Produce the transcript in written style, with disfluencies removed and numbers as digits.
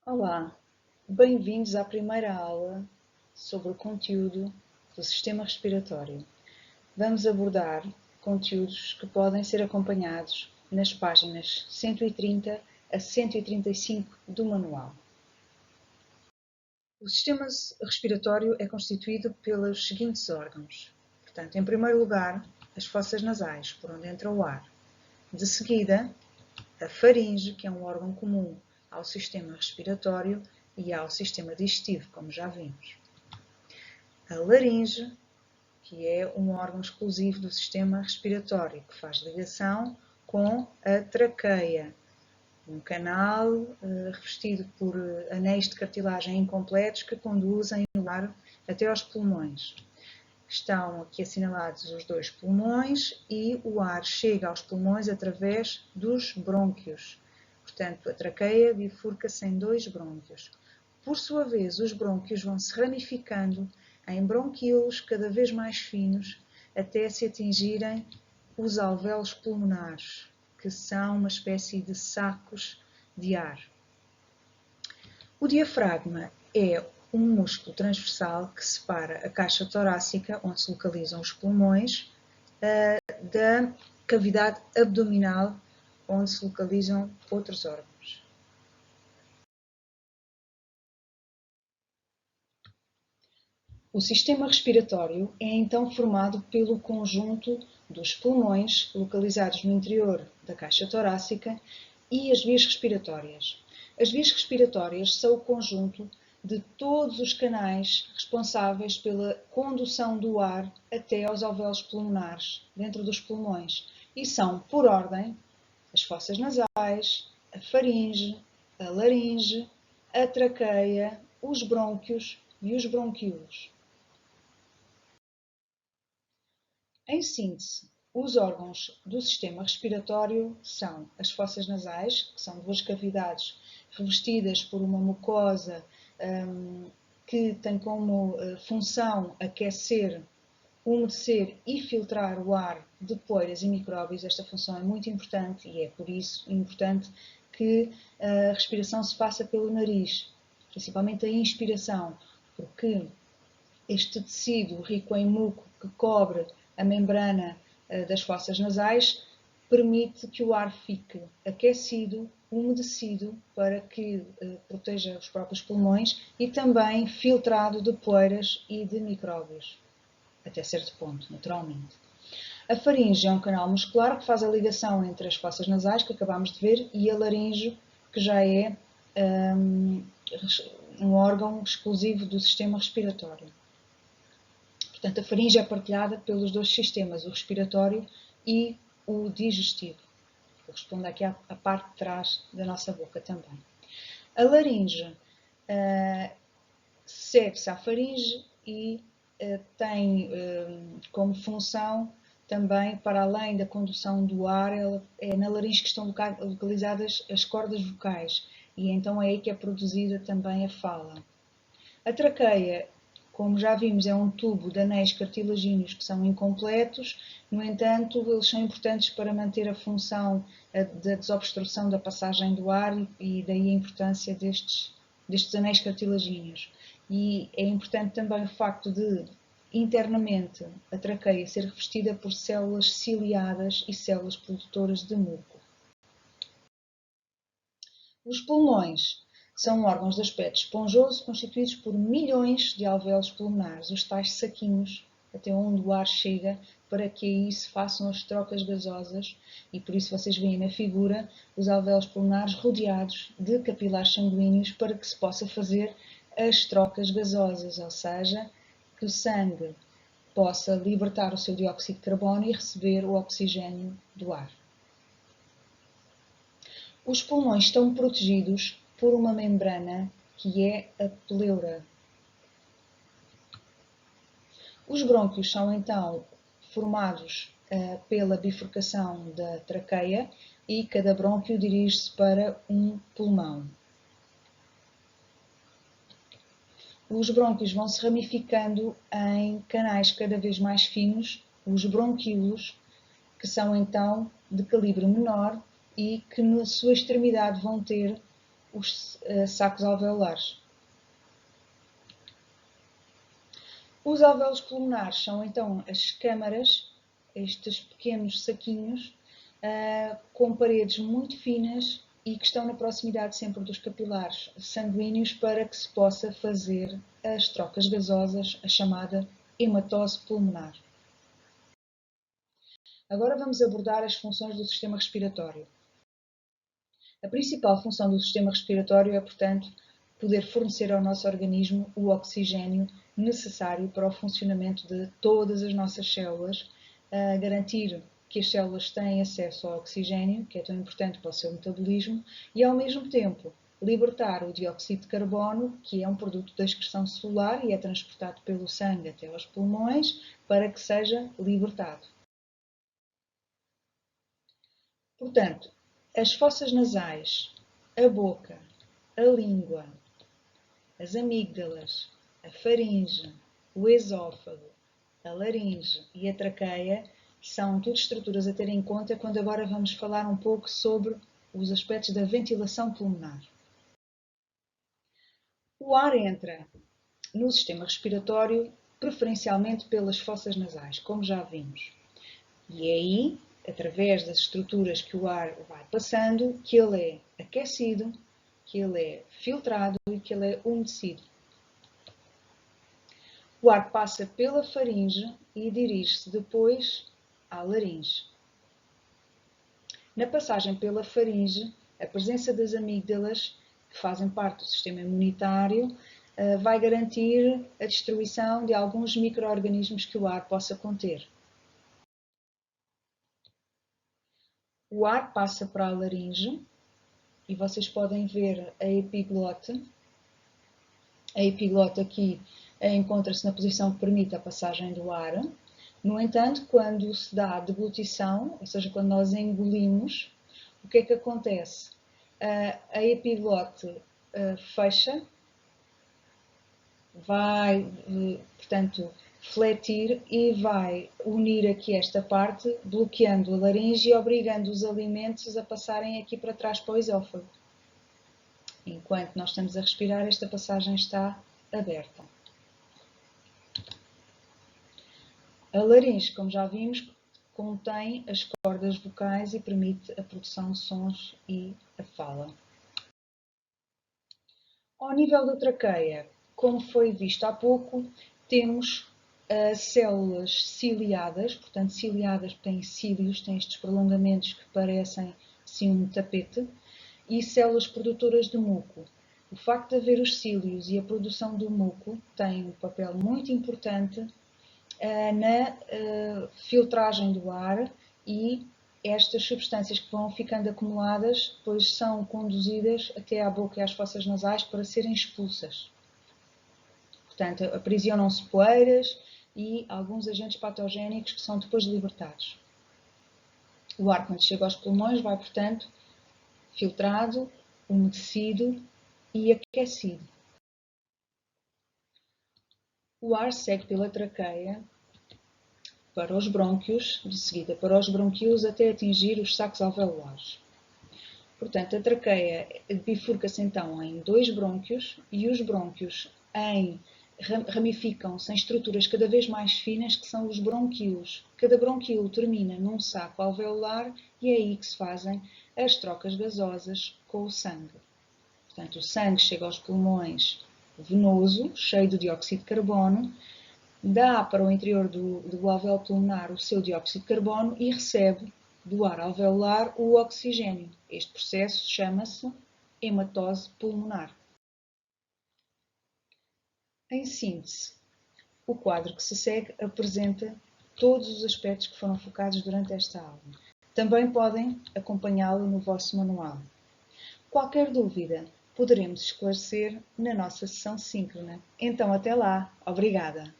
Olá, bem-vindos à primeira aula sobre o conteúdo do sistema respiratório. Vamos abordar conteúdos que podem ser acompanhados nas páginas 130 a 135 do manual. O sistema respiratório é constituído pelos seguintes órgãos. Portanto, em primeiro lugar, as fossas nasais, por onde entra o ar. De seguida, a faringe, que é um órgão comum ao sistema respiratório e ao sistema digestivo, como já vimos. A laringe, que é um órgão exclusivo do sistema respiratório, que faz ligação com a traqueia, um canal revestido por anéis de cartilagem incompletos que conduzem o ar até aos pulmões. Estão aqui assinalados os dois pulmões e o ar chega aos pulmões através dos brônquios. Portanto, a traqueia bifurca-se em dois brônquios. Por sua vez, os brônquios vão se ramificando em bronquíolos cada vez mais finos até se atingirem os alvéolos pulmonares, que são uma espécie de sacos de ar. O diafragma é um músculo transversal que separa a caixa torácica, onde se localizam os pulmões, da cavidade abdominal, onde se localizam outros órgãos. O sistema respiratório é então formado pelo conjunto dos pulmões, localizados no interior da caixa torácica, e as vias respiratórias. As vias respiratórias são o conjunto de todos os canais responsáveis pela condução do ar até aos alvéolos pulmonares, dentro dos pulmões, e são, por ordem, as fossas nasais, a faringe, a laringe, a traqueia, os brônquios e os bronquíolos. Em síntese, os órgãos do sistema respiratório são as fossas nasais, que são duas cavidades revestidas por uma mucosa que tem como função aquecer, umedecer e filtrar o ar de poeiras e micróbios. Esta função é muito importante e é por isso importante que a respiração se faça pelo nariz, principalmente a inspiração, porque este tecido rico em muco que cobre a membrana das fossas nasais permite que o ar fique aquecido, umedecido, para que proteja os próprios pulmões e também filtrado de poeiras e de micróbios, até certo ponto, naturalmente. A faringe é um canal muscular que faz a ligação entre as fossas nasais, que acabámos de ver, e a laringe, que já é um órgão exclusivo do sistema respiratório. Portanto, a faringe é partilhada pelos dois sistemas, o respiratório e o digestivo. Corresponde aqui à parte de trás da nossa boca também. A laringe segue-se à faringe e tem como função também, para além da condução do ar, é na laringe que estão localizadas as cordas vocais e então é aí que é produzida também a fala. A traqueia, como já vimos, é um tubo de anéis cartilagíneos que são incompletos, no entanto, eles são importantes para manter a função da desobstrução da passagem do ar e daí a importância destes anéis cartilagíneos. E é importante também o facto de, internamente, a traqueia ser revestida por células ciliadas e células produtoras de muco. Os pulmões são órgãos de aspecto esponjoso constituídos por milhões de alvéolos pulmonares, os tais saquinhos até onde o ar chega, para que aí se façam as trocas gasosas, e por isso vocês veem na figura os alvéolos pulmonares rodeados de capilares sanguíneos para que se possa fazer as trocas gasosas, ou seja, que o sangue possa libertar o seu dióxido de carbono e receber o oxigênio do ar. Os pulmões estão protegidos por uma membrana que é a pleura. Os brônquios são então formados pela bifurcação da traqueia e cada brônquio dirige-se para um pulmão. Os brônquios vão se ramificando em canais cada vez mais finos, os bronquíolos, que são então de calibre menor e que na sua extremidade vão ter os sacos alveolares. Os alvéolos pulmonares são então as câmaras, estes pequenos saquinhos, com paredes muito finas e que estão na proximidade sempre dos capilares sanguíneos para que se possa fazer as trocas gasosas, a chamada hematose pulmonar. Agora vamos abordar as funções do sistema respiratório. A principal função do sistema respiratório é, portanto, poder fornecer ao nosso organismo o oxigênio necessário para o funcionamento de todas as nossas células, garantir que as células têm acesso ao oxigênio, que é tão importante para o seu metabolismo, e ao mesmo tempo libertar o dióxido de carbono, que é um produto da excreção celular e é transportado pelo sangue até aos pulmões para que seja libertado. Portanto, as fossas nasais, a boca, a língua, as amígdalas, a faringe, o esófago, a laringe e a traqueia são tudo estruturas a ter em conta quando agora vamos falar um pouco sobre os aspectos da ventilação pulmonar. O ar entra no sistema respiratório preferencialmente pelas fossas nasais, como já vimos. E é aí, através das estruturas que o ar vai passando, que ele é aquecido, que ele é filtrado e que ele é umedecido. O ar passa pela faringe e dirige-se depois à laringe. Na passagem pela faringe, a presença das amígdalas, que fazem parte do sistema imunitário, vai garantir a destruição de alguns micro-organismos que o ar possa conter. O ar passa para a laringe e vocês podem ver a epiglote. A epiglote aqui encontra-se na posição que permite a passagem do ar. No entanto, quando se dá a deglutição, ou seja, quando nós engolimos, o que é que acontece? A epiglote fecha, vai, portanto, fletir e vai unir aqui esta parte, bloqueando a laringe e obrigando os alimentos a passarem aqui para trás para o esófago. Enquanto nós estamos a respirar, esta passagem está aberta. A laringe, como já vimos, contém as cordas vocais e permite a produção de sons e a fala. Ao nível da traqueia, como foi visto há pouco, temos células ciliadas, portanto ciliadas têm cílios, têm estes prolongamentos que parecem assim um tapete, e células produtoras de muco. O facto de haver os cílios e a produção do muco tem um papel muito importante na filtragem do ar e estas substâncias que vão ficando acumuladas depois são conduzidas até à boca e às fossas nasais para serem expulsas. Portanto, aprisionam-se poeiras e alguns agentes patogénicos que são depois libertados. O ar, quando chega aos pulmões, vai, portanto, filtrado, umedecido e aquecido. O ar segue pela traqueia para os brônquios, de seguida para os bronquíolos até atingir os sacos alveolares. Portanto, a traqueia bifurca-se então em dois brônquios e os brônquios ramificam-se em estruturas cada vez mais finas que são os bronquíolos. Cada bronquíolo termina num saco alveolar e é aí que se fazem as trocas gasosas com o sangue. Portanto, o sangue chega aos pulmões venoso, cheio de dióxido de carbono, dá para o interior do alvéolo pulmonar o seu dióxido de carbono e recebe do ar alveolar o oxigênio. Este processo chama-se hematose pulmonar. Em síntese, o quadro que se segue apresenta todos os aspectos que foram focados durante esta aula. Também podem acompanhá-lo no vosso manual. Qualquer dúvida, poderemos esclarecer na nossa sessão síncrona. Então, até lá. Obrigada!